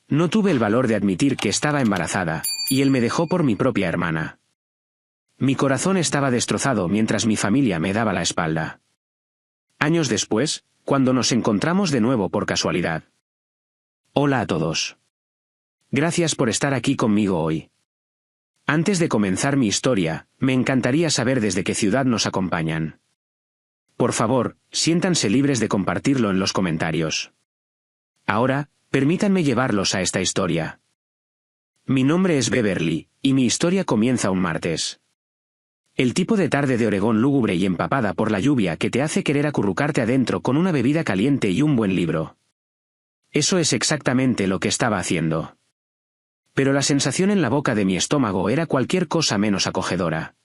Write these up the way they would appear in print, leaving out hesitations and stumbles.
No tuve el valor de admitir que estaba embarazada, y él me dejó por mi propia hermana. Mi corazón estaba destrozado mientras mi familia me daba la espalda. Años después, cuando nos encontramos de nuevo por casualidad. Hola a todos. Gracias por estar aquí conmigo hoy. Antes de comenzar mi historia, me encantaría saber desde qué ciudad nos acompañan. Por favor, siéntanse libres de compartirlo en los comentarios. Ahora, permítanme llevarlos a esta historia. Mi nombre es Beverly, y mi historia comienza un martes. El tipo de tarde de Oregón lúgubre y empapada por la lluvia que te hace querer acurrucarte adentro con una bebida caliente y un buen libro. Eso es exactamente lo que estaba haciendo. Pero la sensación en la boca de mi estómago era cualquier cosa menos acogedora.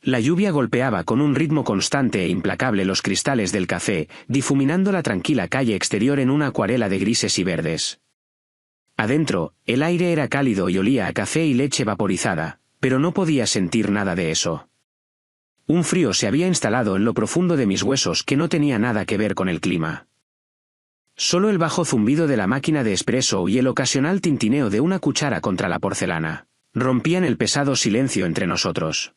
La lluvia golpeaba con un ritmo constante e implacable los cristales del café, difuminando la tranquila calle exterior en una acuarela de grises y verdes. Adentro, el aire era cálido y olía a café y leche vaporizada, pero no podía sentir nada de eso. Un frío se había instalado en lo profundo de mis huesos que no tenía nada que ver con el clima. Solo el bajo zumbido de la máquina de espresso y el ocasional tintineo de una cuchara contra la porcelana rompían el pesado silencio entre nosotros.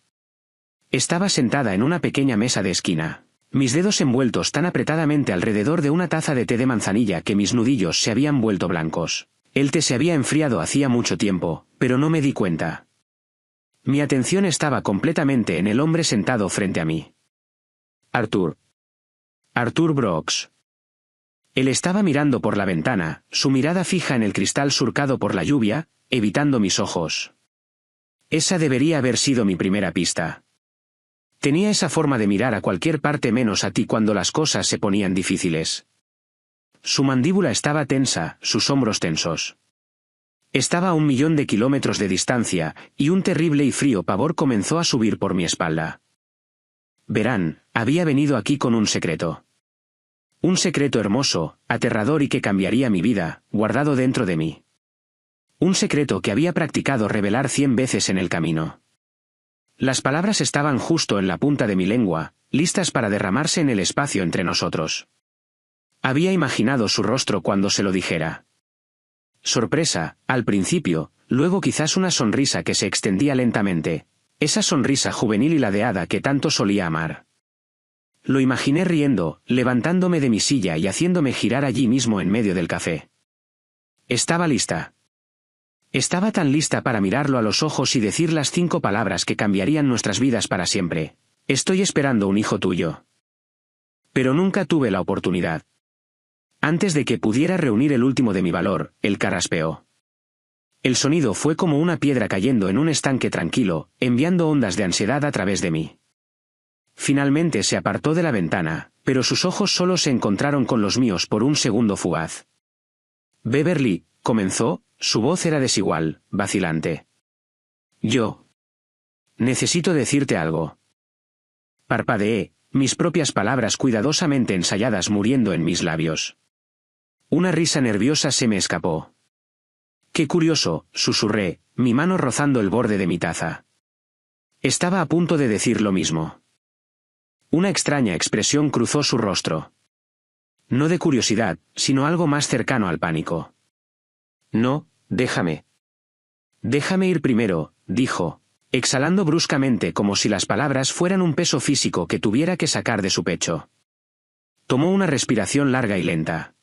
Estaba sentada en una pequeña mesa de esquina, mis dedos envueltos tan apretadamente alrededor de una taza de té de manzanilla que mis nudillos se habían vuelto blancos. El té se había enfriado hacía mucho tiempo, pero no me di cuenta. Mi atención estaba completamente en el hombre sentado frente a mí. Arthur Brooks. Él estaba mirando por la ventana, su mirada fija en el cristal surcado por la lluvia, evitando mis ojos. Esa debería haber sido mi primera pista. Tenía esa forma de mirar a cualquier parte menos a ti cuando las cosas se ponían difíciles. Su mandíbula estaba tensa, sus hombros tensos. Estaba a 1.000.000 de kilómetros de distancia, y un terrible y frío pavor comenzó a subir por mi espalda. Verán, había venido aquí con un secreto. Un secreto hermoso, aterrador y que cambiaría mi vida, guardado dentro de mí. Un secreto que había practicado revelar 100 veces en el camino. Las palabras estaban justo en la punta de mi lengua, listas para derramarse en el espacio entre nosotros. Había imaginado su rostro cuando se lo dijera. Sorpresa, al principio, luego quizás una sonrisa que se extendía lentamente, esa sonrisa juvenil y ladeada que tanto solía amar. Lo imaginé riendo, levantándome de mi silla y haciéndome girar allí mismo en medio del café. Estaba lista. Estaba tan lista para mirarlo a los ojos y decir las 5 palabras que cambiarían nuestras vidas para siempre. Estoy esperando un hijo tuyo. Pero nunca tuve la oportunidad. Antes de que pudiera reunir el último de mi valor, él carraspeó. El sonido fue como una piedra cayendo en un estanque tranquilo, enviando ondas de ansiedad a través de mí. Finalmente se apartó de la ventana, pero sus ojos solo se encontraron con los míos por un segundo fugaz. Beverly, comenzó, su voz era desigual, vacilante. Yo. Necesito decirte algo. Parpadeé, mis propias palabras cuidadosamente ensayadas muriendo en mis labios. Una risa nerviosa se me escapó. Qué curioso, susurré, mi mano rozando el borde de mi taza. Estaba a punto de decir lo mismo. Una extraña expresión cruzó su rostro. No de curiosidad, sino algo más cercano al pánico. No, déjame. Déjame ir primero, dijo, exhalando bruscamente como si las palabras fueran un peso físico que tuviera que sacar de su pecho. Tomó una respiración larga y lenta.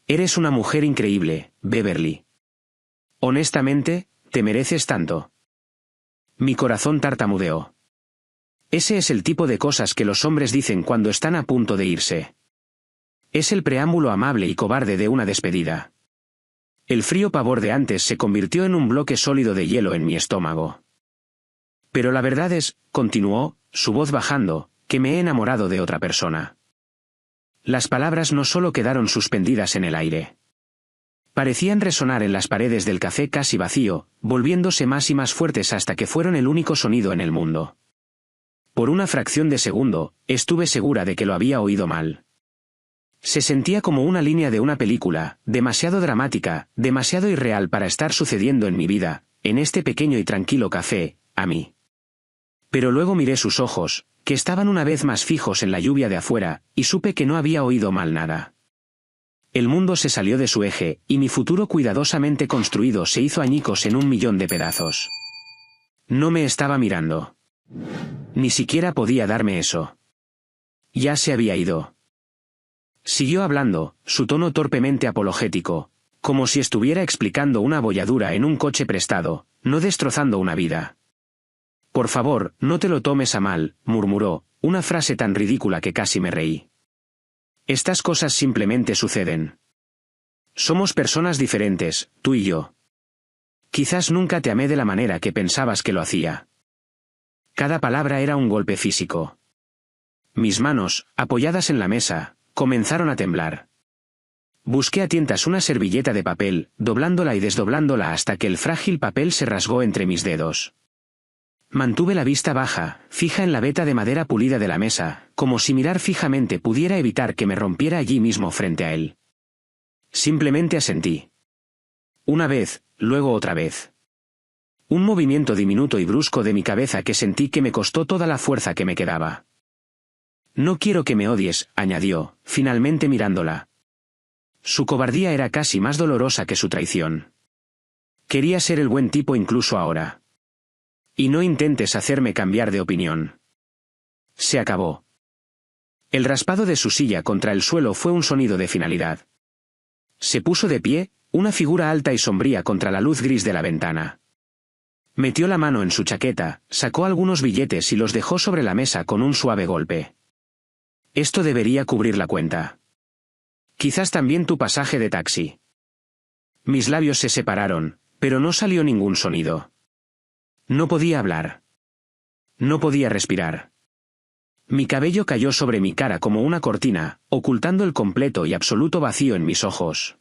Eres una mujer increíble, Beverly. Honestamente, te mereces tanto. Mi corazón tartamudeó. Ese es el tipo de cosas que los hombres dicen cuando están a punto de irse. Es el preámbulo amable y cobarde de una despedida. El frío pavor de antes se convirtió en un bloque sólido de hielo en mi estómago. Pero la verdad es, continuó, su voz bajando, que me he enamorado de otra persona. Las palabras no solo quedaron suspendidas en el aire. Parecían resonar en las paredes del café casi vacío, volviéndose más y más fuertes hasta que fueron el único sonido en el mundo. Por una fracción de segundo, estuve segura de que lo había oído mal. Se sentía como una línea de una película, demasiado dramática, demasiado irreal para estar sucediendo en mi vida, en este pequeño y tranquilo café, a mí. Pero luego miré sus ojos, que estaban una vez más fijos en la lluvia de afuera, y supe que no había oído mal nada. El mundo se salió de su eje, y mi futuro cuidadosamente construido se hizo añicos en 1.000.000 de pedazos. No me estaba mirando. Ni siquiera podía darme eso. Ya se había ido. Siguió hablando, su tono torpemente apologético, como si estuviera explicando una abolladura en un coche prestado, no destrozando una vida. Por favor, no te lo tomes a mal, murmuró, una frase tan ridícula que casi me reí. Estas cosas simplemente suceden. Somos personas diferentes, tú y yo. Quizás nunca te amé de la manera que pensabas que lo hacía. Cada palabra era un golpe físico. Mis manos, apoyadas en la mesa, comenzaron a temblar. Busqué a tientas una servilleta de papel, doblándola y desdoblándola hasta que el frágil papel se rasgó entre mis dedos. Mantuve la vista baja, fija en la veta de madera pulida de la mesa, como si mirar fijamente pudiera evitar que me rompiera allí mismo frente a él. Simplemente asentí. Una vez, luego otra vez. Un movimiento diminuto y brusco de mi cabeza que sentí que me costó toda la fuerza que me quedaba. No quiero que me odies, añadió, finalmente mirándola. Su cobardía era casi más dolorosa que su traición. Quería ser el buen tipo incluso ahora. Y no intentes hacerme cambiar de opinión. Se acabó. El raspado de su silla contra el suelo fue un sonido de finalidad. Se puso de pie, una figura alta y sombría contra la luz gris de la ventana. Metió la mano en su chaqueta, sacó algunos billetes y los dejó sobre la mesa con un suave golpe. Esto debería cubrir la cuenta. Quizás también tu pasaje de taxi. Mis labios se separaron, pero no salió ningún sonido. No podía hablar. No podía respirar. Mi cabello cayó sobre mi cara como una cortina, ocultando el completo y absoluto vacío en mis ojos.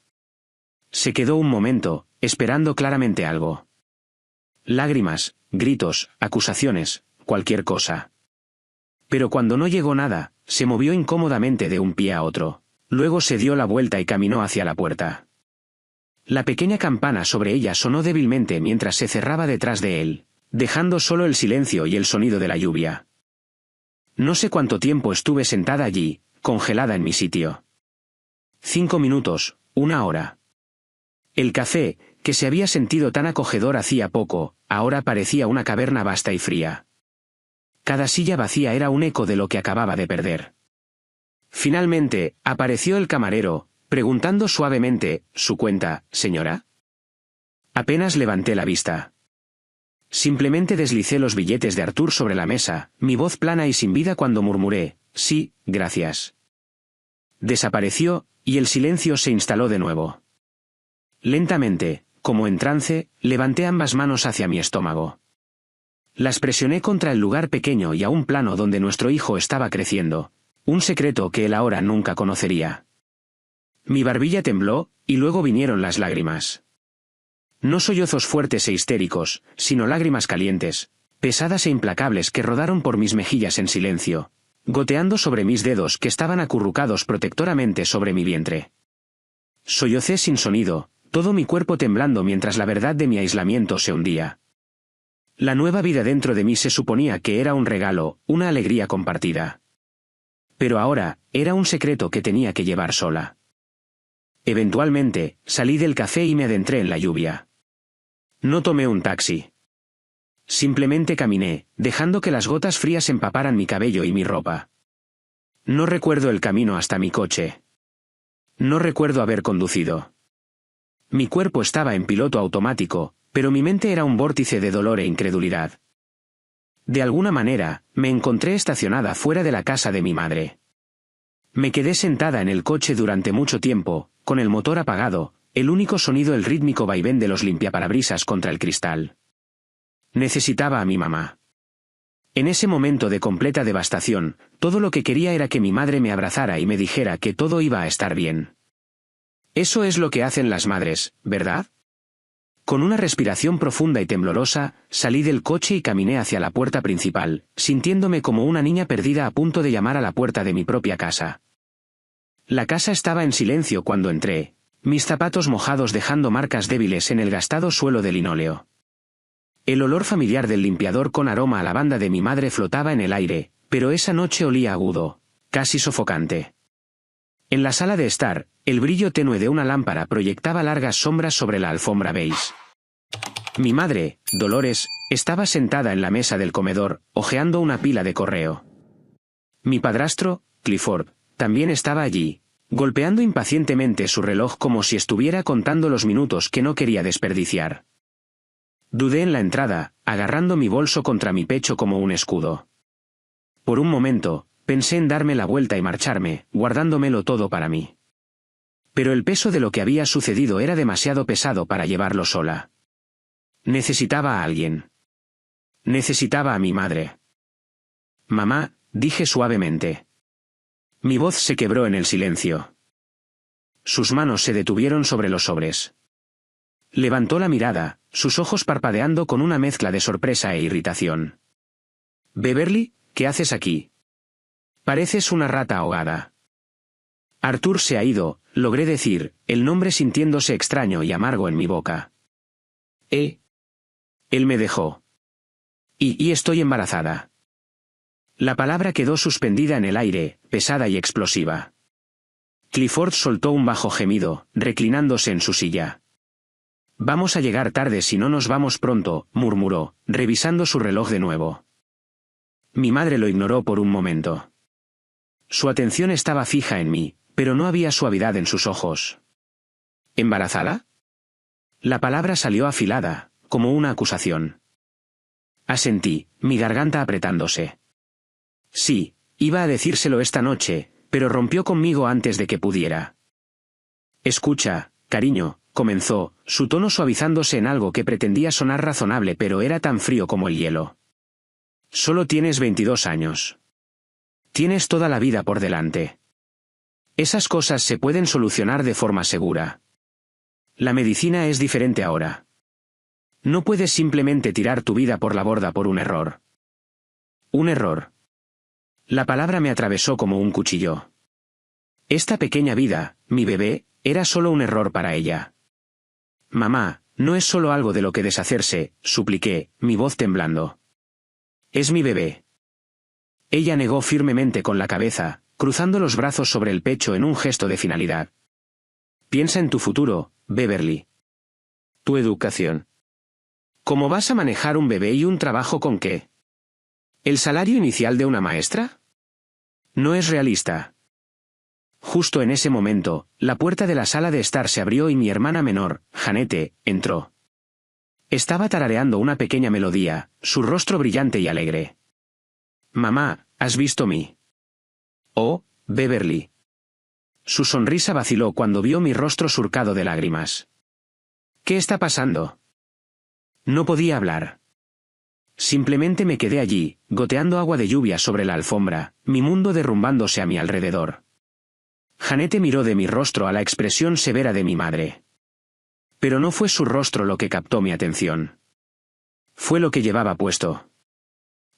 Se quedó un momento, esperando claramente algo. Lágrimas, gritos, acusaciones, cualquier cosa. Pero cuando no llegó nada, se movió incómodamente de un pie a otro. Luego se dio la vuelta y caminó hacia la puerta. La pequeña campana sobre ella sonó débilmente mientras se cerraba detrás de él, dejando solo el silencio y el sonido de la lluvia. No sé cuánto tiempo estuve sentada allí, congelada en mi sitio. 5 minutos, 1 hora. El café, que se había sentido tan acogedor hacía poco, ahora parecía una caverna vasta y fría. Cada silla vacía era un eco de lo que acababa de perder. Finalmente, apareció el camarero, preguntando suavemente, ¿su cuenta, señora? Apenas levanté la vista. Simplemente deslicé los billetes de Arthur sobre la mesa, mi voz plana y sin vida cuando murmuré, sí, gracias. Desapareció, y el silencio se instaló de nuevo. Lentamente, como en trance, levanté ambas manos hacia mi estómago. Las presioné contra el lugar pequeño y aún plano donde nuestro hijo estaba creciendo, un secreto que él ahora nunca conocería. Mi barbilla tembló, y luego vinieron las lágrimas. No sollozos fuertes e histéricos, sino lágrimas calientes, pesadas e implacables que rodaron por mis mejillas en silencio, goteando sobre mis dedos que estaban acurrucados protectoramente sobre mi vientre. Sollocé sin sonido, todo mi cuerpo temblando mientras la verdad de mi aislamiento se hundía. La nueva vida dentro de mí se suponía que era un regalo, una alegría compartida. Pero ahora, era un secreto que tenía que llevar sola. Eventualmente, salí del café y me adentré en la lluvia. No tomé un taxi. Simplemente caminé, dejando que las gotas frías empaparan mi cabello y mi ropa. No recuerdo el camino hasta mi coche. No recuerdo haber conducido. Mi cuerpo estaba en piloto automático, pero mi mente era un vórtice de dolor e incredulidad. De alguna manera, me encontré estacionada fuera de la casa de mi madre. Me quedé sentada en el coche durante mucho tiempo, con el motor apagado, el único sonido el rítmico vaivén de los limpiaparabrisas contra el cristal. Necesitaba a mi mamá. En ese momento de completa devastación, todo lo que quería era que mi madre me abrazara y me dijera que todo iba a estar bien. Eso es lo que hacen las madres, ¿verdad? Con una respiración profunda y temblorosa, salí del coche y caminé hacia la puerta principal, sintiéndome como una niña perdida a punto de llamar a la puerta de mi propia casa. La casa estaba en silencio cuando entré, mis zapatos mojados dejando marcas débiles en el gastado suelo de linóleo. El olor familiar del limpiador con aroma a lavanda de mi madre flotaba en el aire, pero esa noche olía agudo, casi sofocante. En la sala de estar, El brillo tenue de una lámpara proyectaba largas sombras sobre la alfombra beige. Mi madre, Dolores, estaba sentada en la mesa del comedor, hojeando una pila de correo. Mi padrastro, Clifford, también estaba allí, golpeando impacientemente su reloj como si estuviera contando los minutos que no quería desperdiciar. Dudé en la entrada, agarrando mi bolso contra mi pecho como un escudo. Por un momento, pensé en darme la vuelta y marcharme, guardándomelo todo para mí. Pero el peso de lo que había sucedido era demasiado pesado para llevarlo sola. Necesitaba a alguien. Necesitaba a mi madre. Mamá, dije suavemente. Mi voz se quebró en el silencio. Sus manos se detuvieron sobre los sobres. Levantó la mirada, sus ojos parpadeando con una mezcla de sorpresa e irritación. «Beverly, ¿qué haces aquí? Pareces una rata ahogada». Arthur se ha ido, logré decir, el nombre sintiéndose extraño y amargo en mi boca. Él me dejó. Y estoy embarazada. La palabra quedó suspendida en el aire, pesada y explosiva. Clifford soltó un bajo gemido, reclinándose en su silla. «Vamos a llegar tarde si no nos vamos pronto», murmuró, revisando su reloj de nuevo. Mi madre lo ignoró por un momento. Su atención estaba fija en mí, pero no había suavidad en sus ojos. ¿Embarazada? La palabra salió afilada, como una acusación. Asentí, mi garganta apretándose. Sí, iba a decírselo esta noche, pero rompió conmigo antes de que pudiera. «Escucha, cariño», comenzó, su tono suavizándose en algo que pretendía sonar razonable pero era tan frío como el hielo. «Solo tienes 22 años. Tienes toda la vida por delante. Esas cosas se pueden solucionar de forma segura. La medicina es diferente ahora. No puedes simplemente tirar tu vida por la borda por un error». «¿Un error?» La palabra me atravesó como un cuchillo. Esta pequeña vida, mi bebé, era solo un error para ella. «Mamá, no es solo algo de lo que deshacerse», supliqué, mi voz temblando. «Es mi bebé». Ella negó firmemente con la cabeza, cruzando los brazos sobre el pecho en un gesto de finalidad. «Piensa en tu futuro, Beverly. Tu educación. ¿Cómo vas a manejar un bebé y un trabajo con qué? ¿El salario inicial de una maestra? No es realista». Justo en ese momento, la puerta de la sala de estar se abrió y mi hermana menor, Janete, entró. Estaba tarareando una pequeña melodía, su rostro brillante y alegre. «Mamá, ¿has visto mi?» «Oh, Beverly». Su sonrisa vaciló cuando vio mi rostro surcado de lágrimas. «¿Qué está pasando?» No podía hablar. Simplemente me quedé allí, goteando agua de lluvia sobre la alfombra, mi mundo derrumbándose a mi alrededor. Janete miró de mi rostro a la expresión severa de mi madre. Pero no fue su rostro lo que captó mi atención. Fue lo que llevaba puesto.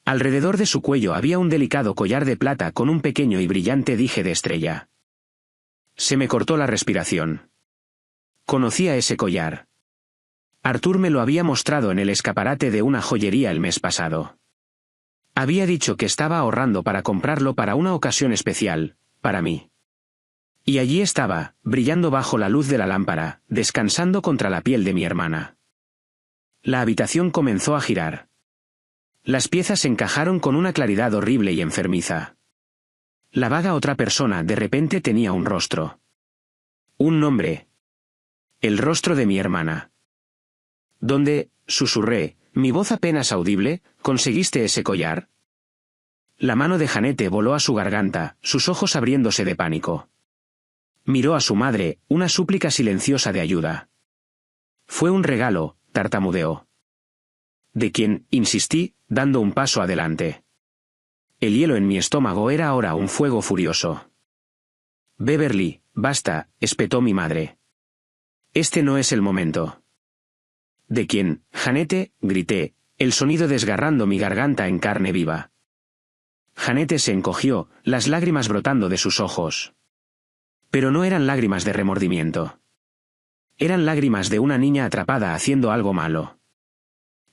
Alrededor de su cuello había un delicado collar de plata con un pequeño y brillante dije de estrella. Se me cortó la respiración. Conocía ese collar. Arthur me lo había mostrado en el escaparate de una joyería el mes pasado. Había dicho que estaba ahorrando para comprarlo para una ocasión especial, para mí. Y allí estaba, brillando bajo la luz de la lámpara, descansando contra la piel de mi hermana. La habitación comenzó a girar. Las piezas encajaron con una claridad horrible y enfermiza. La vaga otra persona de repente tenía un rostro. Un nombre. El rostro de mi hermana. «¿Dónde?», susurré, mi voz apenas audible, «¿conseguiste ese collar?» La mano de Janete voló a su garganta, sus ojos abriéndose de pánico. Miró a su madre, una súplica silenciosa de ayuda. «Fue un regalo», tartamudeó. «¿De quién?», insistí, dando un paso adelante. El hielo en mi estómago era ahora un fuego furioso. «Beverly, basta», espetó mi madre. «Este no es el momento». «¿De quién, Janete?», grité, el sonido desgarrando mi garganta en carne viva. Janete se encogió, las lágrimas brotando de sus ojos. Pero no eran lágrimas de remordimiento. Eran lágrimas de una niña atrapada haciendo algo malo.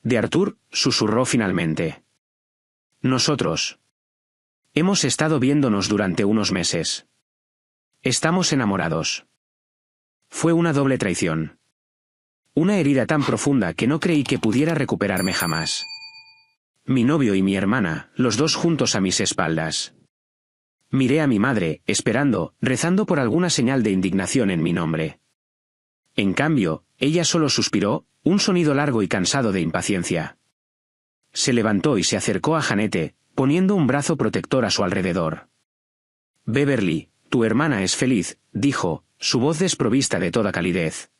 «¿De Arthur?», susurró finalmente. «Nosotros. Hemos estado viéndonos durante unos meses. Estamos enamorados». Fue una doble traición. Una herida tan profunda que no creí que pudiera recuperarme jamás. Mi novio y mi hermana, los dos juntos a mis espaldas. Miré a mi madre, esperando, rezando por alguna señal de indignación en mi nombre. En cambio, ella solo suspiró, un sonido largo y cansado de impaciencia. Se levantó y se acercó a Janete, poniendo un brazo protector a su alrededor. Beverly, tu hermana es feliz, dijo, su voz desprovista de toda calidez.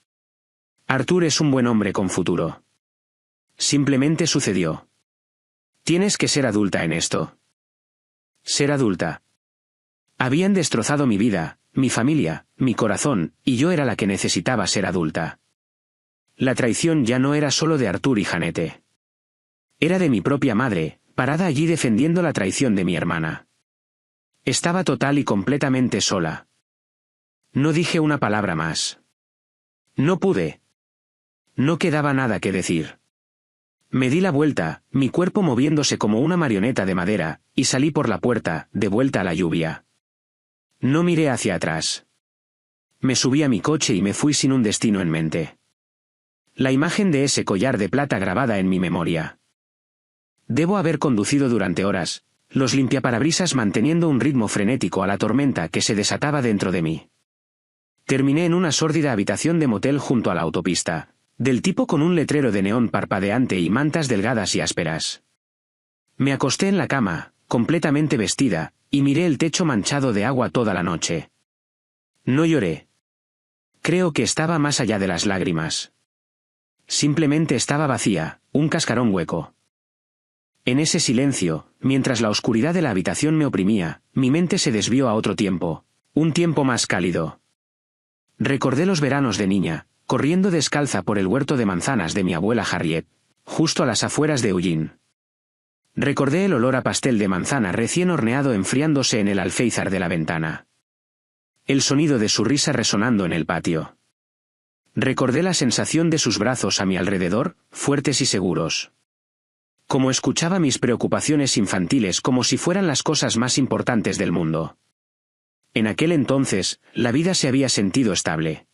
Arthur es un buen hombre con futuro. Simplemente sucedió. Tienes que ser adulta en esto. Ser adulta. Habían destrozado mi vida, mi familia, mi corazón, y yo era la que necesitaba ser adulta. La traición ya no era solo de Arthur y Janete. Era de mi propia madre, parada allí defendiendo la traición de mi hermana. Estaba total y completamente sola. No dije una palabra más. No pude. No quedaba nada que decir. Me di la vuelta, mi cuerpo moviéndose como una marioneta de madera, y salí por la puerta, de vuelta a la lluvia. No miré hacia atrás. Me subí a mi coche y me fui sin un destino en mente. La imagen de ese collar de plata grabada en mi memoria. Debo haber conducido durante horas, los limpiaparabrisas manteniendo un ritmo frenético a la tormenta que se desataba dentro de mí. Terminé en una sórdida habitación de motel junto a la autopista, del tipo con un letrero de neón parpadeante y mantas delgadas y ásperas. Me acosté en la cama, completamente vestida, y miré el techo manchado de agua toda la noche. No lloré. Creo que estaba más allá de las lágrimas. Simplemente estaba vacía, un cascarón hueco. En ese silencio, mientras la oscuridad de la habitación me oprimía, mi mente se desvió a otro tiempo, un tiempo más cálido. Recordé los veranos de niña, corriendo descalza por el huerto de manzanas de mi abuela Harriet, justo a las afueras de Eugene. Recordé el olor a pastel de manzana recién horneado enfriándose en el alféizar de la ventana. El sonido de su risa resonando en el patio. Recordé la sensación de sus brazos a mi alrededor, fuertes y seguros. Como escuchaba mis preocupaciones infantiles como si fueran las cosas más importantes del mundo. En aquel entonces, la vida se había sentido estable.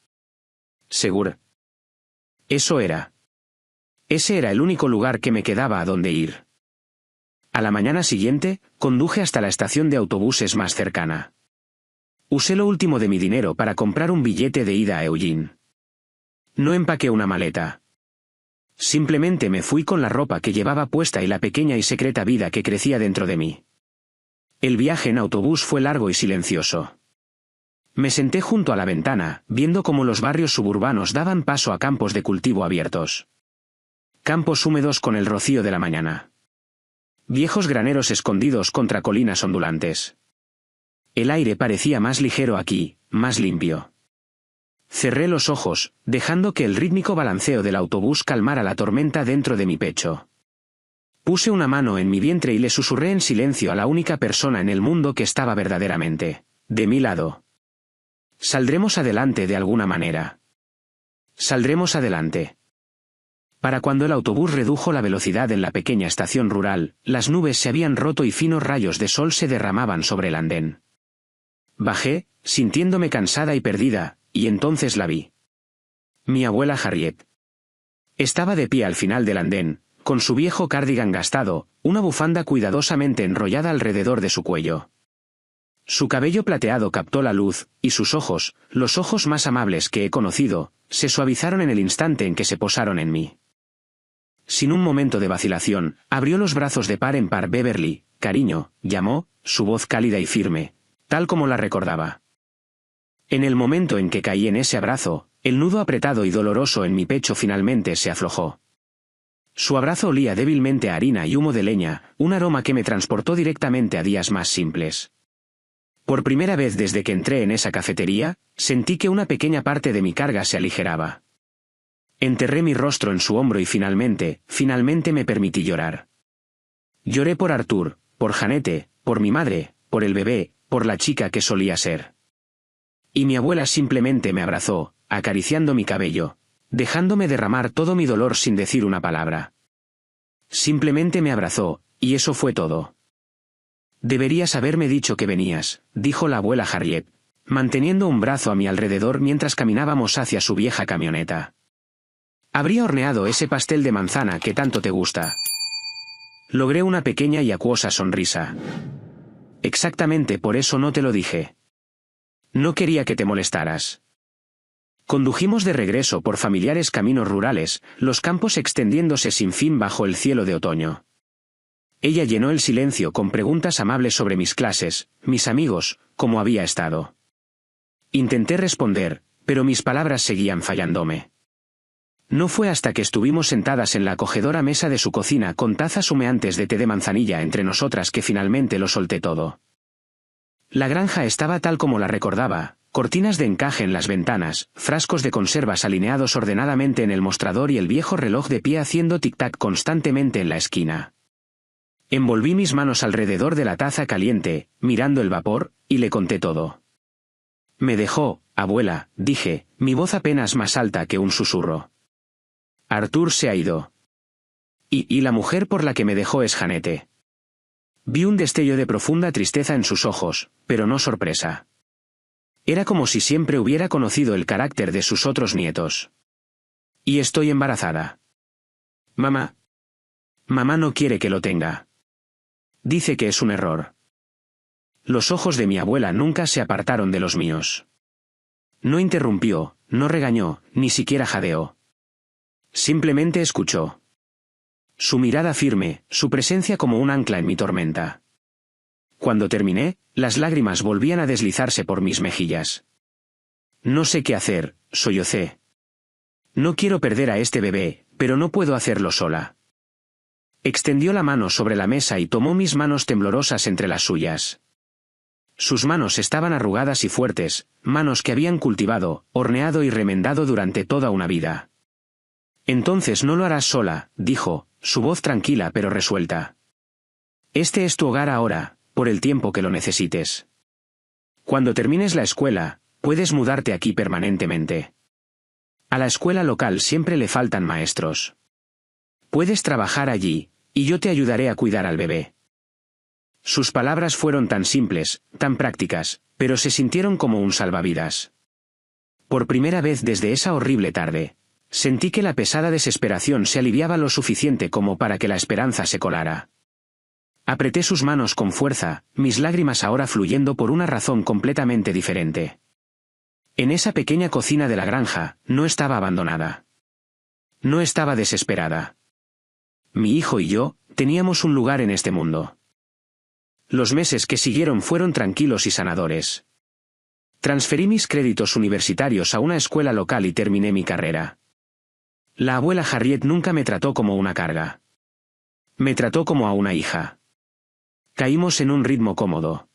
Segura. Eso era. Ese era el único lugar que me quedaba a donde ir. A la mañana siguiente, conduje hasta la estación de autobuses más cercana. Usé lo último de mi dinero para comprar un billete de ida a Eugene. No empaqué una maleta. Simplemente me fui con la ropa que llevaba puesta y la pequeña y secreta vida que crecía dentro de mí. El viaje en autobús fue largo y silencioso. Me senté junto a la ventana, viendo cómo los barrios suburbanos daban paso a campos de cultivo abiertos. Campos húmedos con el rocío de la mañana. Viejos graneros escondidos contra colinas ondulantes. El aire parecía más ligero aquí, más limpio. Cerré los ojos, dejando que el rítmico balanceo del autobús calmara la tormenta dentro de mi pecho. Puse una mano en mi vientre y le susurré en silencio a la única persona en el mundo que estaba verdaderamente de mi lado. Saldremos adelante de alguna manera. Saldremos adelante. Para cuando el autobús redujo la velocidad en la pequeña estación rural, las nubes se habían roto y finos rayos de sol se derramaban sobre el andén. Bajé, sintiéndome cansada y perdida, y entonces la vi. Mi abuela Harriet. Estaba de pie al final del andén, con su viejo cardigan gastado, una bufanda cuidadosamente enrollada alrededor de su cuello. Su cabello plateado captó la luz, y sus ojos, los ojos más amables que he conocido, se suavizaron en el instante en que se posaron en mí. Sin un momento de vacilación, abrió los brazos de par en par. Beverly, cariño, llamó, su voz cálida y firme, tal como la recordaba. En el momento en que caí en ese abrazo, el nudo apretado y doloroso en mi pecho finalmente se aflojó. Su abrazo olía débilmente a harina y humo de leña, un aroma que me transportó directamente a días más simples. Por primera vez desde que entré en esa cafetería, sentí que una pequeña parte de mi carga se aligeraba. Enterré mi rostro en su hombro y finalmente me permití llorar. Lloré por Arthur, por Janete, por mi madre, por el bebé, por la chica que solía ser. Y mi abuela simplemente me abrazó, acariciando mi cabello, dejándome derramar todo mi dolor sin decir una palabra. Simplemente me abrazó, y eso fue todo. Deberías haberme dicho que venías, dijo la abuela Harriet. manteniendo un brazo a mi alrededor mientras caminábamos hacia su vieja camioneta. Habría horneado ese pastel de manzana que tanto te gusta. Logré una pequeña y acuosa sonrisa. Exactamente por eso no te lo dije. No quería que te molestaras. Condujimos de regreso por familiares caminos rurales, los campos extendiéndose sin fin bajo el cielo de otoño. Ella llenó el silencio con preguntas amables sobre mis clases, mis amigos, cómo había estado. Intenté responder, pero mis palabras seguían fallándome. No fue hasta que estuvimos sentadas en la acogedora mesa de su cocina con tazas humeantes de té de manzanilla entre nosotras que finalmente lo solté todo. La granja estaba tal como la recordaba, cortinas de encaje en las ventanas, frascos de conservas alineados ordenadamente en el mostrador y el viejo reloj de pie haciendo tic-tac constantemente en la esquina. Envolví mis manos alrededor de la taza caliente, mirando el vapor, y le conté todo. Me dejó, abuela, dije, mi voz apenas más alta que un susurro. Arthur se ha ido. Y la mujer por la que me dejó es Janete. Vi un destello de profunda tristeza en sus ojos, pero no sorpresa. Era como si siempre hubiera conocido el carácter de sus otros nietos. Y estoy embarazada. Mamá. Mamá no quiere que lo tenga. Dice que es un error. Los ojos de mi abuela nunca se apartaron de los míos. No interrumpió, no regañó, ni siquiera jadeó. Simplemente escuchó. Su mirada firme, su presencia como un ancla en mi tormenta. Cuando terminé, las lágrimas volvían a deslizarse por mis mejillas. No sé qué hacer, sollocé. No quiero perder a este bebé, pero no puedo hacerlo sola. Extendió la mano sobre la mesa y tomó mis manos temblorosas entre las suyas. Sus manos estaban arrugadas y fuertes, manos que habían cultivado, horneado y remendado durante toda una vida. Entonces no lo harás sola, dijo, su voz tranquila pero resuelta. Este es tu hogar ahora, por el tiempo que lo necesites. Cuando termines la escuela, puedes mudarte aquí permanentemente. A la escuela local siempre le faltan maestros. Puedes trabajar allí, y yo te ayudaré a cuidar al bebé. Sus palabras fueron tan simples, tan prácticas, pero se sintieron como un salvavidas. Por primera vez desde esa horrible tarde, sentí que la pesada desesperación se aliviaba lo suficiente como para que la esperanza se colara. Apreté sus manos con fuerza, mis lágrimas ahora fluyendo por una razón completamente diferente. En esa pequeña cocina de la granja, no estaba abandonada. No estaba desesperada. Mi hijo y yo, teníamos un lugar en este mundo. Los meses que siguieron fueron tranquilos y sanadores. Transferí mis créditos universitarios a una escuela local y terminé mi carrera. La abuela Harriet nunca me trató como una carga. Me trató como a una hija. Caímos en un ritmo cómodo.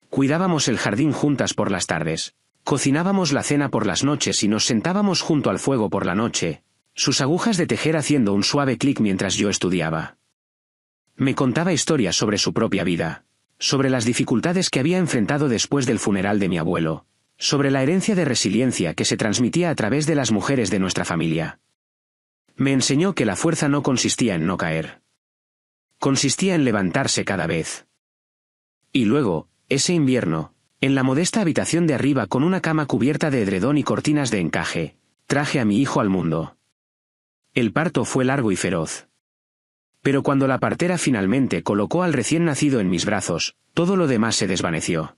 Cuidábamos el jardín juntas por las tardes, cocinábamos la cena por las noches y nos sentábamos junto al fuego por la noche, sus agujas de tejer haciendo un suave clic mientras yo estudiaba. Me contaba historias sobre su propia vida, sobre las dificultades que había enfrentado después del funeral de mi abuelo, sobre la herencia de resiliencia que se transmitía a través de las mujeres de nuestra familia. Me enseñó que la fuerza no consistía en no caer. Consistía en levantarse cada vez. Y luego, ese invierno, en la modesta habitación de arriba con una cama cubierta de edredón y cortinas de encaje, traje a mi hijo al mundo. El parto fue largo y feroz. Pero cuando la partera finalmente colocó al recién nacido en mis brazos, todo lo demás se desvaneció.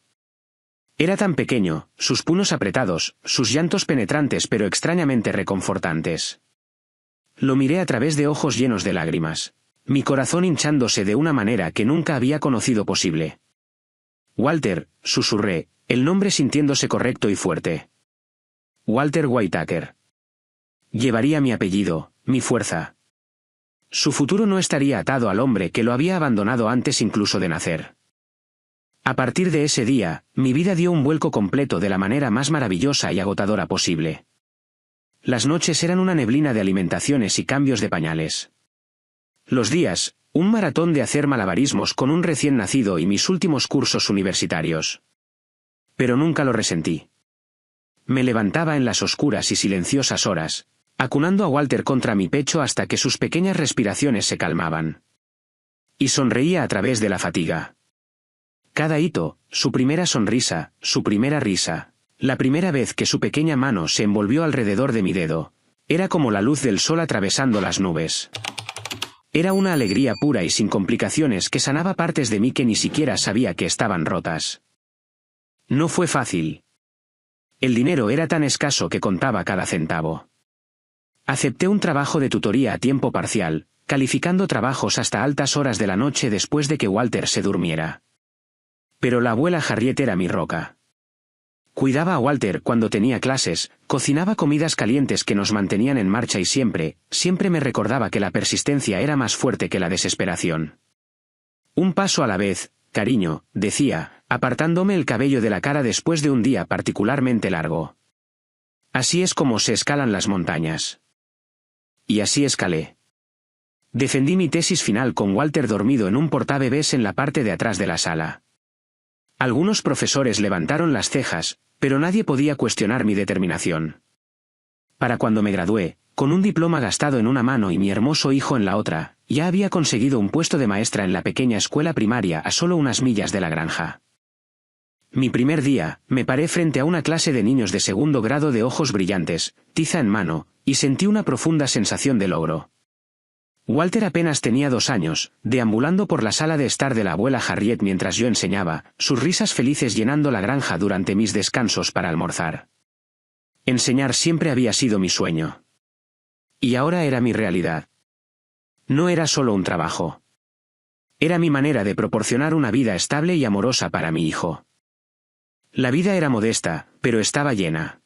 Era tan pequeño, sus puños apretados, sus llantos penetrantes pero extrañamente reconfortantes. Lo miré a través de ojos llenos de lágrimas, mi corazón hinchándose de una manera que nunca había conocido posible. Walter, susurré, el nombre sintiéndose correcto y fuerte. Walter Whitaker. Llevaría mi apellido, mi fuerza. Su futuro no estaría atado al hombre que lo había abandonado antes incluso de nacer. A partir de ese día, mi vida dio un vuelco completo de la manera más maravillosa y agotadora posible. Las noches eran una neblina de alimentaciones y cambios de pañales. Los días, un maratón de hacer malabarismos con un recién nacido y mis últimos cursos universitarios. Pero nunca lo resentí. Me levantaba en las oscuras y silenciosas horas, acunando a Walter contra mi pecho hasta que sus pequeñas respiraciones se calmaban. Y sonreía a través de la fatiga. Cada hito, su primera sonrisa, su primera risa, la primera vez que su pequeña mano se envolvió alrededor de mi dedo, era como la luz del sol atravesando las nubes. Era una alegría pura y sin complicaciones que sanaba partes de mí que ni siquiera sabía que estaban rotas. No fue fácil. El dinero era tan escaso que contaba cada centavo. Acepté un trabajo de tutoría a tiempo parcial, calificando trabajos hasta altas horas de la noche después de que Walter se durmiera. Pero la abuela Harriet era mi roca. Cuidaba a Walter cuando tenía clases, cocinaba comidas calientes que nos mantenían en marcha y siempre me recordaba que la persistencia era más fuerte que la desesperación. Un paso a la vez, cariño, decía, apartándome el cabello de la cara después de un día particularmente largo. Así es como se escalan las montañas. Y así escalé. Defendí mi tesis final con Walter dormido en un portabebés en la parte de atrás de la sala. Algunos profesores levantaron las cejas, pero nadie podía cuestionar mi determinación. Para cuando me gradué, con un diploma gastado en una mano y mi hermoso hijo en la otra, ya había conseguido un puesto de maestra en la pequeña escuela primaria a solo unas millas de la granja. Mi primer día, me paré frente a una clase de niños de segundo grado de ojos brillantes, tiza en mano, y sentí una profunda sensación de logro. Walter apenas tenía 2 años, deambulando por la sala de estar de la abuela Harriet mientras yo enseñaba, sus risas felices llenando la granja durante mis descansos para almorzar. Enseñar siempre había sido mi sueño. Y ahora era mi realidad. No era solo un trabajo. Era mi manera de proporcionar una vida estable y amorosa para mi hijo. La vida era modesta, pero estaba llena.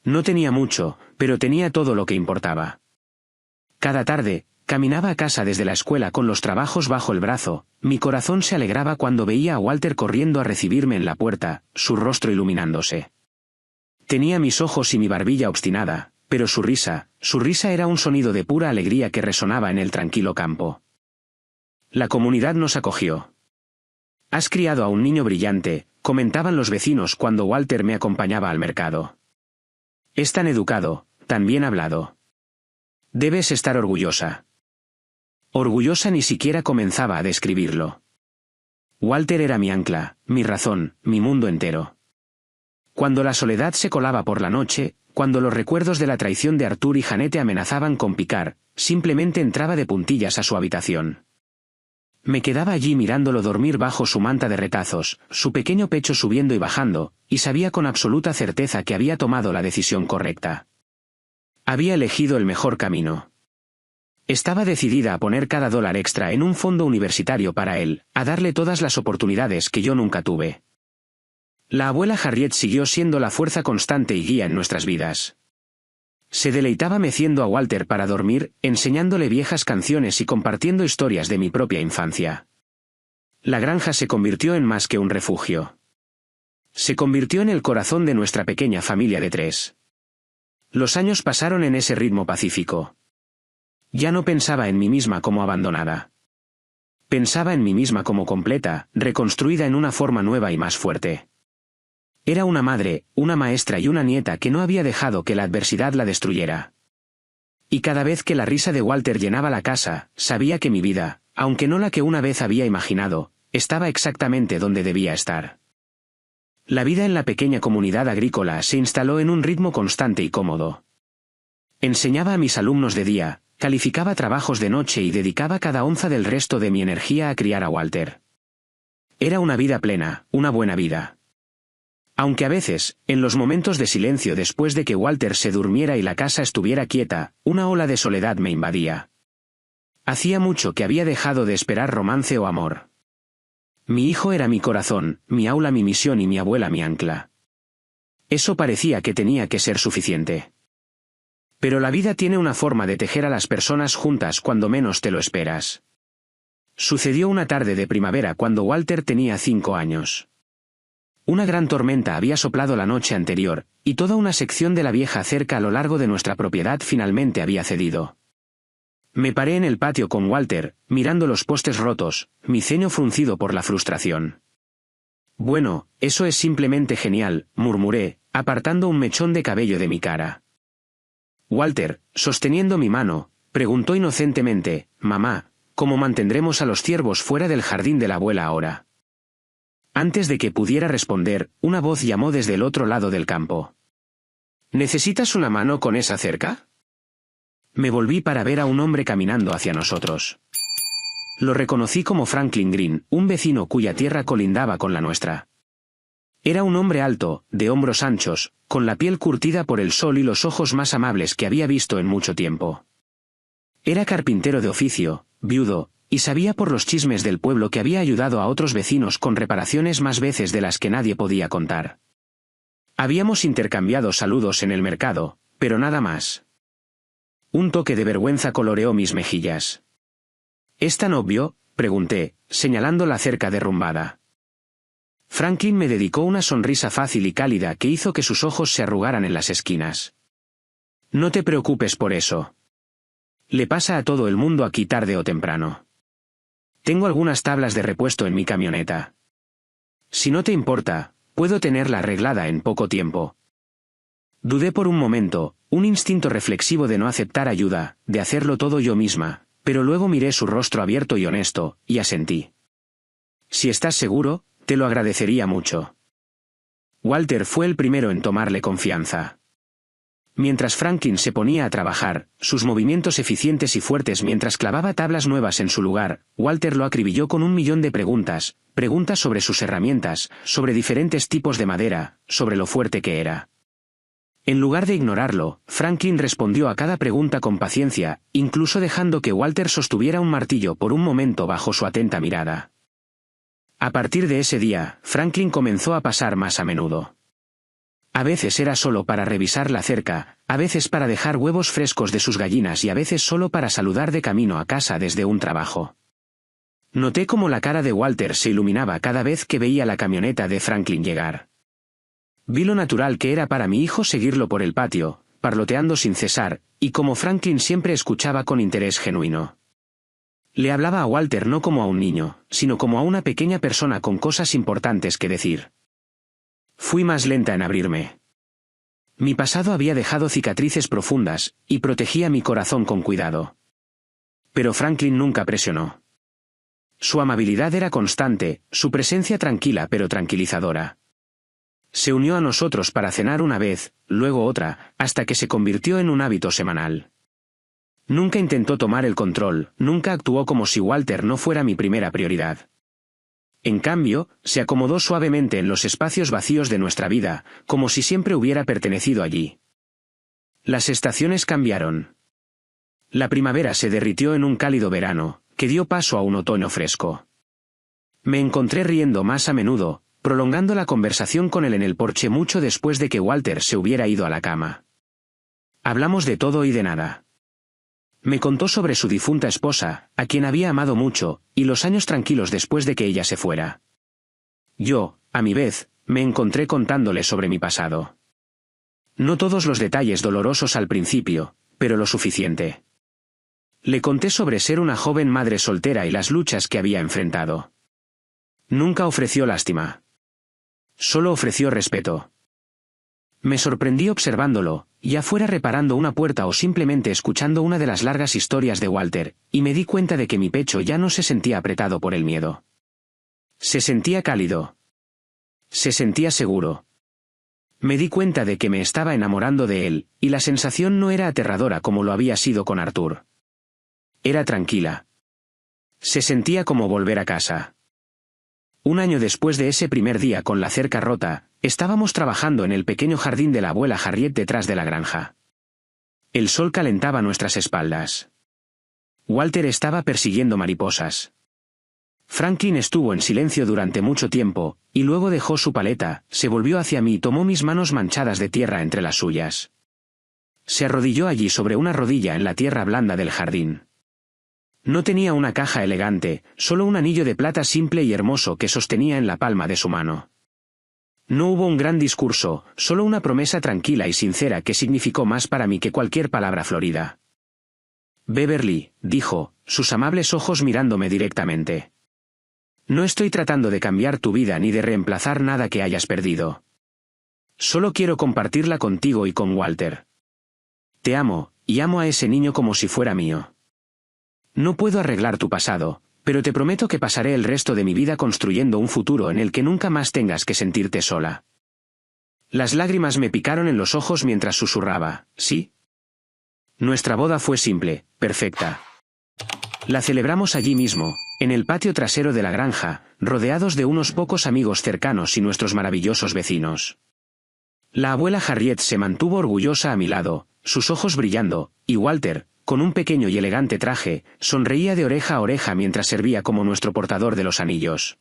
No tenía mucho, pero tenía todo lo que importaba. Cada tarde, caminaba a casa desde la escuela con los trabajos bajo el brazo, mi corazón se alegraba cuando veía a Walter corriendo a recibirme en la puerta, su rostro iluminándose. Tenía mis ojos y mi barbilla obstinada, pero su risa era un sonido de pura alegría que resonaba en el tranquilo campo. La comunidad nos acogió. «Has criado a un niño brillante», comentaban los vecinos cuando Walter me acompañaba al mercado. «Es tan educado, tan bien hablado. Debes estar orgullosa». Orgullosa ni siquiera comenzaba a describirlo. Walter era mi ancla, mi razón, mi mundo entero. Cuando la soledad se colaba por la noche, cuando los recuerdos de la traición de Arthur y Janete amenazaban con picar, simplemente entraba de puntillas a su habitación. Me quedaba allí mirándolo dormir bajo su manta de retazos, su pequeño pecho subiendo y bajando, y sabía con absoluta certeza que había tomado la decisión correcta. Había elegido el mejor camino. Estaba decidida a poner cada dólar extra en un fondo universitario para él, a darle todas las oportunidades que yo nunca tuve. La abuela Harriet siguió siendo la fuerza constante y guía en nuestras vidas. Se deleitaba meciendo a Walter para dormir, enseñándole viejas canciones y compartiendo historias de mi propia infancia. La granja se convirtió en más que un refugio. Se convirtió en el corazón de nuestra pequeña familia de 3. Los años pasaron en ese ritmo pacífico. Ya no pensaba en mí misma como abandonada. Pensaba en mí misma como completa, reconstruida en una forma nueva y más fuerte. Era una madre, una maestra y una nieta que no había dejado que la adversidad la destruyera. Y cada vez que la risa de Walter llenaba la casa, sabía que mi vida, aunque no la que una vez había imaginado, estaba exactamente donde debía estar. La vida en la pequeña comunidad agrícola se instaló en un ritmo constante y cómodo. Enseñaba a mis alumnos de día, calificaba trabajos de noche y dedicaba cada onza del resto de mi energía a criar a Walter. Era una vida plena, una buena vida. Aunque a veces, en los momentos de silencio después de que Walter se durmiera y la casa estuviera quieta, una ola de soledad me invadía. Hacía mucho que había dejado de esperar romance o amor. Mi hijo era mi corazón, mi aula mi misión y mi abuela mi ancla. Eso parecía que tenía que ser suficiente. Pero la vida tiene una forma de tejer a las personas juntas cuando menos te lo esperas. Sucedió una tarde de primavera cuando Walter tenía 5 años. Una gran tormenta había soplado la noche anterior, y toda una sección de la vieja cerca a lo largo de nuestra propiedad finalmente había cedido. Me paré en el patio con Walter, mirando los postes rotos, mi ceño fruncido por la frustración. «Bueno, eso es simplemente genial», murmuré, apartando un mechón de cabello de mi cara. Walter, sosteniendo mi mano, preguntó inocentemente: «Mamá, ¿cómo mantendremos a los ciervos fuera del jardín de la abuela ahora?» Antes de que pudiera responder, una voz llamó desde el otro lado del campo. ¿Necesitas una mano con esa cerca? Me volví para ver a un hombre caminando hacia nosotros. Lo reconocí como Franklin Green, un vecino cuya tierra colindaba con la nuestra. Era un hombre alto, de hombros anchos, con la piel curtida por el sol y los ojos más amables que había visto en mucho tiempo. Era carpintero de oficio, viudo, y sabía por los chismes del pueblo que había ayudado a otros vecinos con reparaciones más veces de las que nadie podía contar. Habíamos intercambiado saludos en el mercado, pero nada más. Un toque de vergüenza coloreó mis mejillas. ¿Es tan obvio?, pregunté, señalando la cerca derrumbada. Franklin me dedicó una sonrisa fácil y cálida que hizo que sus ojos se arrugaran en las esquinas. No te preocupes por eso. Le pasa a todo el mundo aquí tarde o temprano. Tengo algunas tablas de repuesto en mi camioneta. Si no te importa, puedo tenerla arreglada en poco tiempo. Dudé por un momento, un instinto reflexivo de no aceptar ayuda, de hacerlo todo yo misma, pero luego miré su rostro abierto y honesto, y asentí. Si estás seguro, te lo agradecería mucho. Walter fue el primero en tomarle confianza. Mientras Franklin se ponía a trabajar, sus movimientos eficientes y fuertes mientras clavaba tablas nuevas en su lugar, Walter lo acribilló con 1.000.000 de preguntas sobre sus herramientas, sobre diferentes tipos de madera, sobre lo fuerte que era. En lugar de ignorarlo, Franklin respondió a cada pregunta con paciencia, incluso dejando que Walter sostuviera un martillo por un momento bajo su atenta mirada. A partir de ese día, Franklin comenzó a pasar más a menudo. A veces era solo para revisar la cerca, a veces para dejar huevos frescos de sus gallinas y a veces solo para saludar de camino a casa desde un trabajo. Noté cómo la cara de Walter se iluminaba cada vez que veía la camioneta de Franklin llegar. Vi lo natural que era para mi hijo seguirlo por el patio, parloteando sin cesar, y como Franklin siempre escuchaba con interés genuino. Le hablaba a Walter no como a un niño, sino como a una pequeña persona con cosas importantes que decir. Fui más lenta en abrirme. Mi pasado había dejado cicatrices profundas, y protegía mi corazón con cuidado. Pero Franklin nunca presionó. Su amabilidad era constante, su presencia tranquila pero tranquilizadora. Se unió a nosotros para cenar una vez, luego otra, hasta que se convirtió en un hábito semanal. Nunca intentó tomar el control, nunca actuó como si Walter no fuera mi primera prioridad. En cambio, se acomodó suavemente en los espacios vacíos de nuestra vida, como si siempre hubiera pertenecido allí. Las estaciones cambiaron. La primavera se derritió en un cálido verano, que dio paso a un otoño fresco. Me encontré riendo más a menudo, prolongando la conversación con él en el porche mucho después de que Walter se hubiera ido a la cama. Hablamos de todo y de nada. Me contó sobre su difunta esposa, a quien había amado mucho, y los años tranquilos después de que ella se fuera. Yo, a mi vez, me encontré contándole sobre mi pasado. No todos los detalles dolorosos al principio, pero lo suficiente. Le conté sobre ser una joven madre soltera y las luchas que había enfrentado. Nunca ofreció lástima. Solo ofreció respeto. Me sorprendí observándolo, ya fuera reparando una puerta o simplemente escuchando una de las largas historias de Walter, y me di cuenta de que mi pecho ya no se sentía apretado por el miedo. Se sentía cálido. Se sentía seguro. Me di cuenta de que me estaba enamorando de él, y la sensación no era aterradora como lo había sido con Arthur. Era tranquila. Se sentía como volver a casa. Un año después de ese primer día con la cerca rota, estábamos trabajando en el pequeño jardín de la abuela Harriet detrás de la granja. El sol calentaba nuestras espaldas. Walter estaba persiguiendo mariposas. Franklin estuvo en silencio durante mucho tiempo, y luego dejó su paleta, se volvió hacia mí y tomó mis manos manchadas de tierra entre las suyas. Se arrodilló allí sobre una rodilla en la tierra blanda del jardín. No tenía una caja elegante, solo un anillo de plata simple y hermoso que sostenía en la palma de su mano. No hubo un gran discurso, solo una promesa tranquila y sincera que significó más para mí que cualquier palabra florida. Beverly, dijo, sus amables ojos mirándome directamente. No estoy tratando de cambiar tu vida ni de reemplazar nada que hayas perdido. Solo quiero compartirla contigo y con Walter. Te amo, y amo a ese niño como si fuera mío. No puedo arreglar tu pasado, Pero te prometo que pasaré el resto de mi vida construyendo un futuro en el que nunca más tengas que sentirte sola. Las lágrimas me picaron en los ojos mientras susurraba, ¿sí? Nuestra boda fue simple, perfecta. La celebramos allí mismo, en el patio trasero de la granja, rodeados de unos pocos amigos cercanos y nuestros maravillosos vecinos. La abuela Harriet se mantuvo orgullosa a mi lado, sus ojos brillando, y Walter, con un pequeño y elegante traje, sonreía de oreja a oreja mientras servía como nuestro portador de los anillos.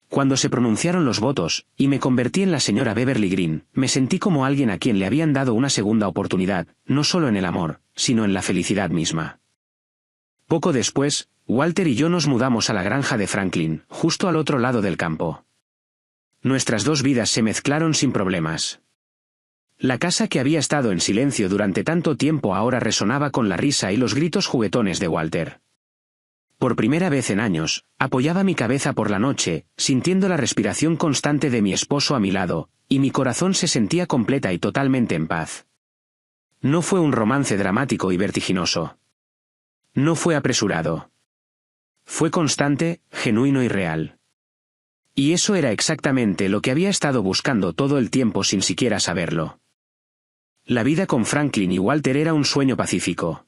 Cuando se pronunciaron los votos, y me convertí en la señora Beverly Green, me sentí como alguien a quien le habían dado una segunda oportunidad, no solo en el amor, sino en la felicidad misma. Poco después, Walter y yo nos mudamos a la granja de Franklin, justo al otro lado del campo. Nuestras dos vidas se mezclaron sin problemas. La casa que había estado en silencio durante tanto tiempo ahora resonaba con la risa y los gritos juguetones de Walter. Por primera vez en años, apoyaba mi cabeza por la noche, sintiendo la respiración constante de mi esposo a mi lado, y mi corazón se sentía completa y totalmente en paz. No fue un romance dramático y vertiginoso. No fue apresurado. Fue constante, genuino y real. Y eso era exactamente lo que había estado buscando todo el tiempo sin siquiera saberlo. La vida con Franklin y Walter era un sueño pacífico.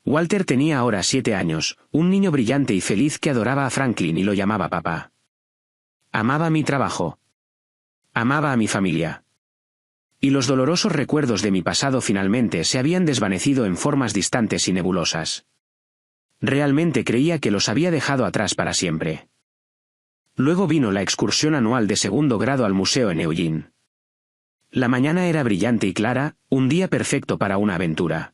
Walter tenía ahora 7 años, un niño brillante y feliz que adoraba a Franklin y lo llamaba papá. Amaba mi trabajo. Amaba a mi familia. Y los dolorosos recuerdos de mi pasado finalmente se habían desvanecido en formas distantes y nebulosas. Realmente creía que los había dejado atrás para siempre. Luego vino la excursión anual de segundo grado al museo en Eugene. La mañana era brillante y clara, un día perfecto para una aventura.